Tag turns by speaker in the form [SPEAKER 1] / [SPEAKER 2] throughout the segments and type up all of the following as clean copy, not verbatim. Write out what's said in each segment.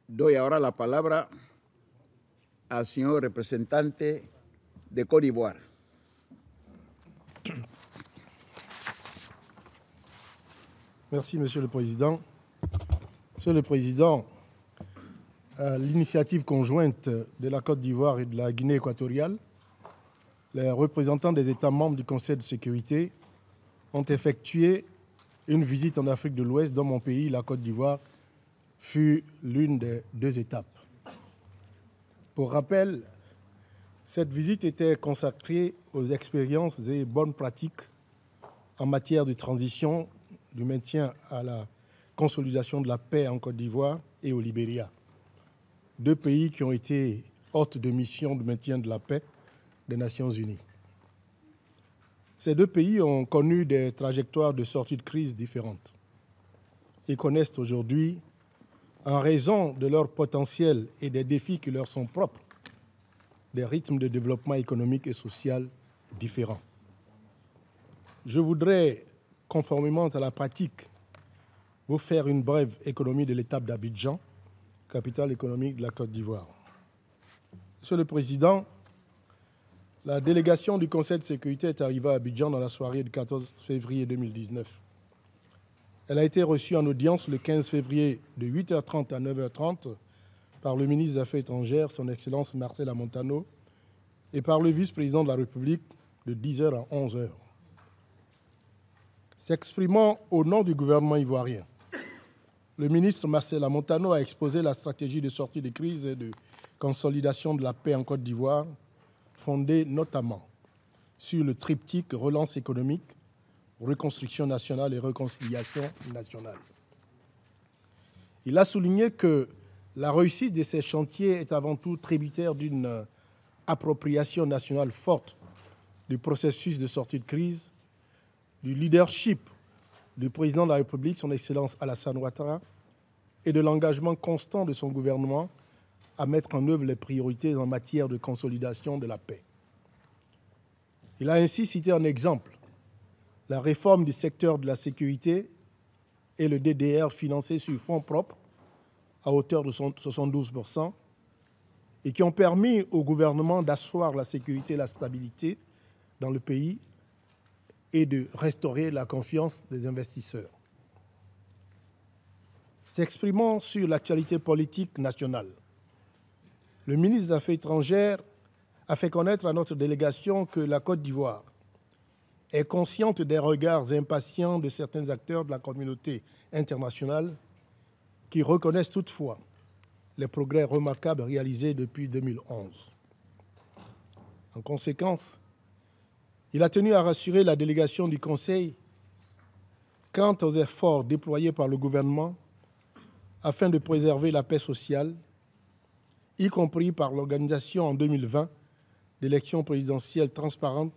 [SPEAKER 1] Doy ahora la palabra al señor representante de Côte d'Ivoire.
[SPEAKER 2] Merci, Monsieur le Président. Monsieur le Président, à l'initiative conjointe de la Côte d'Ivoire et de la Guinée équatoriale, les représentants des États membres du Conseil de sécurité ont effectué une visite en Afrique de l'Ouest dont mon pays, la Côte d'Ivoire, fut l'une des deux étapes. Pour rappel, cette visite était consacrée aux expériences et bonnes pratiques en matière de transition, du maintien à la consolidation de la paix en Côte d'Ivoire et au Libéria, deux pays qui ont été hôtes de mission de maintien de la paix des Nations Unies. Ces deux pays ont connu des trajectoires de sortie de crise différentes et connaissent aujourd'hui, en raison de leur potentiel et des défis qui leur sont propres, des rythmes de développement économique et social différents. Je voudrais, conformément à la pratique, vous faire une brève économie de l'étape d'Abidjan, capitale économique de la Côte d'Ivoire. Monsieur le Président, la délégation du Conseil de sécurité est arrivée à Abidjan dans la soirée du 14 février 2019. Elle a été reçue en audience le 15 février de 8h30 à 9h30 par le ministre des Affaires étrangères, son Excellence Marcel Montano, et par le vice-président de la République de 10h à 11h. S'exprimant au nom du gouvernement ivoirien, le ministre Marcel Montano a exposé la stratégie de sortie de crise et de consolidation de la paix en Côte d'Ivoire, fondée notamment sur le triptyque relance économique, reconstruction nationale et réconciliation nationale. Il a souligné que la réussite de ces chantiers est avant tout tributaire d'une appropriation nationale forte du processus de sortie de crise, du leadership du président de la République, son Excellence Alassane Ouattara, et de l'engagement constant de son gouvernement à mettre en œuvre les priorités en matière de consolidation de la paix. Il a ainsi cité en exemple la réforme du secteur de la sécurité et le DDR financé sur fonds propres à hauteur de 72% et qui ont permis au gouvernement d'asseoir la sécurité et la stabilité dans le pays et de restaurer la confiance des investisseurs. S'exprimant sur l'actualité politique nationale, le ministre des Affaires étrangères a fait connaître à notre délégation que la Côte d'Ivoire est consciente des regards impatients de certains acteurs de la communauté internationale qui reconnaissent toutefois les progrès remarquables réalisés depuis 2011. En conséquence, il a tenu à rassurer la délégation du Conseil quant aux efforts déployés par le gouvernement afin de préserver la paix sociale, y compris par l'organisation en 2020 d'élections présidentielles transparentes,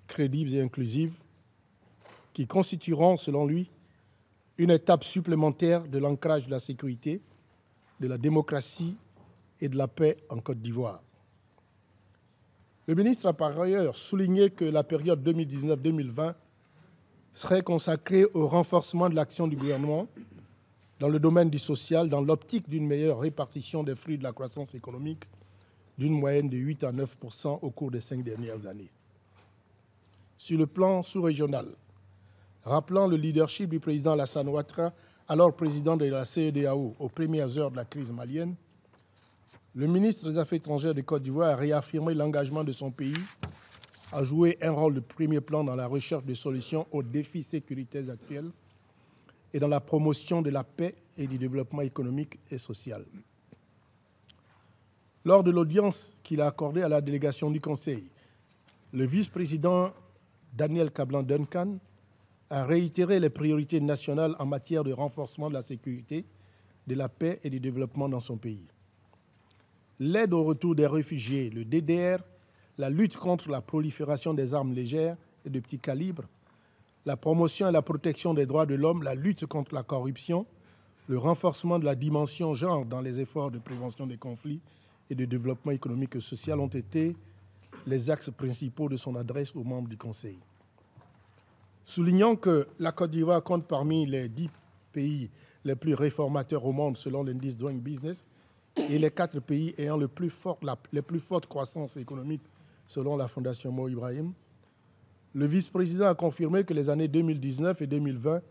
[SPEAKER 2] crédibles et inclusives, qui constitueront, selon lui, une étape supplémentaire de l'ancrage de la sécurité, de la démocratie et de la paix en Côte d'Ivoire. Le ministre a par ailleurs souligné que la période 2019-2020 serait consacrée au renforcement de l'action du gouvernement dans le domaine du social, dans l'optique d'une meilleure répartition des fruits de la croissance économique, d'une moyenne de 8 à 9% au cours des 5 dernières années. Sur le plan sous-régional, rappelant le leadership du président Alassane Ouattara, alors président de la CEDEAO aux premières heures de la crise malienne, le ministre des Affaires étrangères de Côte d'Ivoire a réaffirmé l'engagement de son pays à jouer un rôle de premier plan dans la recherche de solutions aux défis sécuritaires actuels et dans la promotion de la paix et du développement économique et social. Lors de l'audience qu'il a accordée à la délégation du Conseil, le vice-président Daniel Kablan-Duncan a réitéré les priorités nationales en matière de renforcement de la sécurité, de la paix et du développement dans son pays. L'aide au retour des réfugiés, le DDR, la lutte contre la prolifération des armes légères et de petit calibre, la promotion et la protection des droits de l'homme, la lutte contre la corruption, le renforcement de la dimension genre dans les efforts de prévention des conflits et de développement économique et social ont été les axes principaux de son adresse aux membres du Conseil. Soulignant que la Côte d'Ivoire compte parmi les 10 pays les plus réformateurs au monde selon l'indice Doing Business, et les 4 pays ayant les plus fortes croissances économiques selon la Fondation Mo Ibrahim. Le vice-président a confirmé que les années 2019 et 2020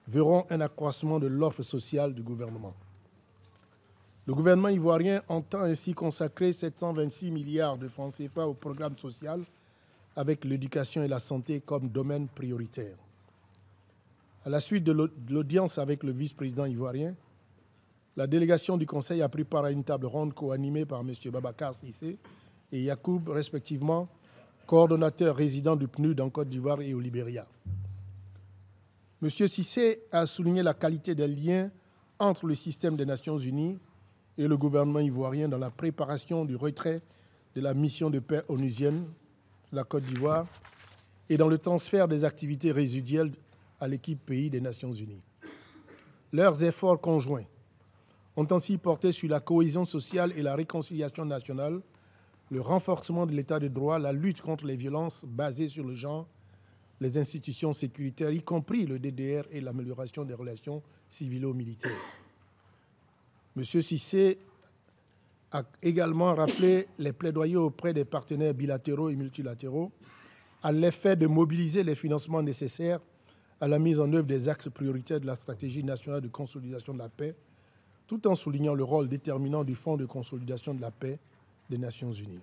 [SPEAKER 2] verront un accroissement de l'offre sociale du gouvernement. Le gouvernement ivoirien entend ainsi consacrer 726 milliards de francs CFA au programme social avec l'éducation et la santé comme domaine prioritaire. À la suite de l'audience avec le vice-président ivoirien, la délégation du Conseil a pris part à une table ronde co-animée par M. Babacar Cissé et Yacoub, respectivement, coordonnateurs résidents du PNUD en Côte d'Ivoire et au Libéria. M. Cissé a souligné la qualité des liens entre le système des Nations Unies et le gouvernement ivoirien dans la préparation du retrait de la mission de paix onusienne, la Côte d'Ivoire, et dans le transfert des activités résiduelles à l'équipe pays des Nations Unies. Leurs efforts conjoints ont ainsi porté sur la cohésion sociale et la réconciliation nationale, le renforcement de l'état de droit, la lutte contre les violences basées sur le genre, les institutions sécuritaires, y compris le DDR, et l'amélioration des relations civilo-militaires. M. Cissé a également rappelé les plaidoyers auprès des partenaires bilatéraux et multilatéraux à l'effet de mobiliser les financements nécessaires à la mise en œuvre des axes prioritaires de la stratégie nationale de consolidation de la paix, tout en soulignant le rôle déterminant du Fonds de consolidation de la paix des Nations Unies.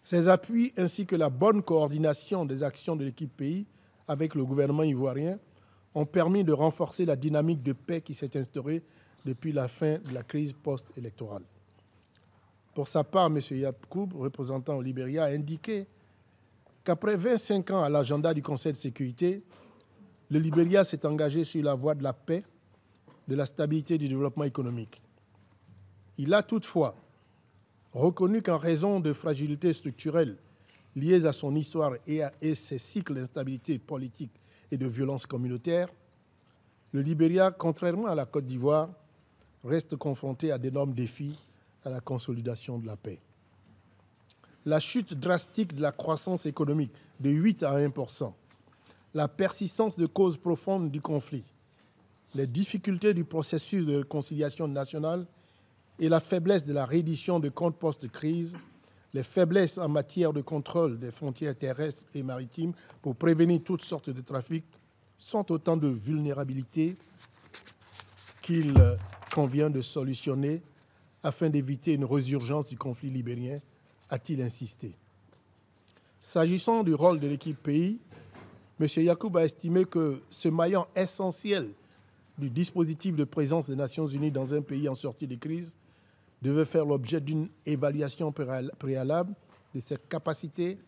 [SPEAKER 2] Ces appuis ainsi que la bonne coordination des actions de l'équipe pays avec le gouvernement ivoirien ont permis de renforcer la dynamique de paix qui s'est instaurée depuis la fin de la crise post-électorale. Pour sa part, M. Yacoub, représentant au Libéria, a indiqué qu'après 25 ans à l'agenda du Conseil de sécurité, le Libéria s'est engagé sur la voie de la paix, de la stabilité et du développement économique. Il a toutefois reconnu qu'en raison de fragilités structurelles liées à son histoire et ses cycles d'instabilité politique et de violence communautaire, le Libéria, contrairement à la Côte d'Ivoire, reste confronté à d'énormes défis à la consolidation de la paix. La chute drastique de la croissance économique de 8 à 1%, la persistance de causes profondes du conflit, les difficultés du processus de réconciliation nationale et la faiblesse de la reddition de comptes post-crise, les faiblesses en matière de contrôle des frontières terrestres et maritimes pour prévenir toutes sortes de trafics sont autant de vulnérabilités qu'il convient de solutionner afin d'éviter une résurgence du conflit libérien, a-t-il insisté. S'agissant du rôle de l'équipe pays, M. Yacoub a estimé que ce maillon essentiel du dispositif de présence des Nations Unies dans un pays en sortie de crise devait faire l'objet d'une évaluation préalable de ses capacités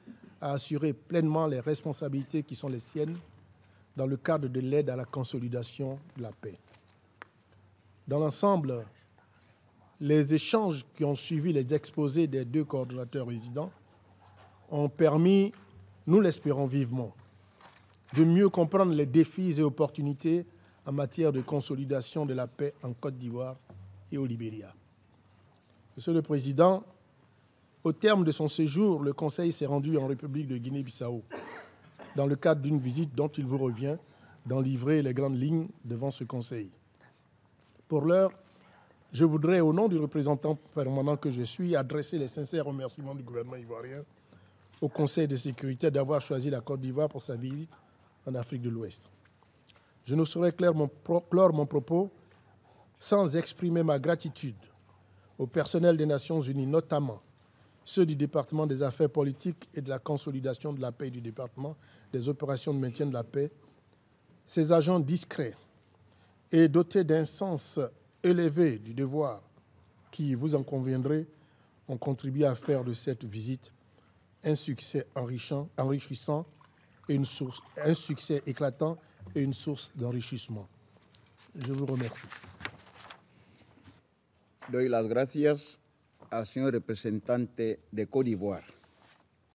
[SPEAKER 2] à assurer pleinement les responsabilités qui sont les siennes dans le cadre de l'aide à la consolidation de la paix. Dans l'ensemble, les échanges qui ont suivi les exposés des 2 coordonnateurs résidents ont permis, nous l'espérons vivement, de mieux comprendre les défis et opportunités en matière de consolidation de la paix en Côte d'Ivoire et au Libéria. Monsieur le Président, au terme de son séjour, le Conseil s'est rendu en République de Guinée-Bissau dans le cadre d'une visite dont il vous revient d'en livrer les grandes lignes devant ce Conseil. Pour l'heure, je voudrais, au nom du représentant permanent que je suis, adresser les sincères remerciements du gouvernement ivoirien au Conseil de sécurité d'avoir choisi la Côte d'Ivoire pour sa visite en Afrique de l'Ouest. Je ne saurais clore mon propos sans exprimer ma gratitude au personnel des Nations Unies, notamment ceux du département des affaires politiques et de la consolidation de la paix du département des opérations de maintien de la paix, ces agents discrets et dotés d'un sens élevé du devoir qui, vous en conviendrez, ont contribué à faire de cette visite un succès enrichissant et un succès éclatant et une source d'enrichissement. Je vous remercie.
[SPEAKER 1] Doy las gracias al señor representante de Côte d'Ivoire.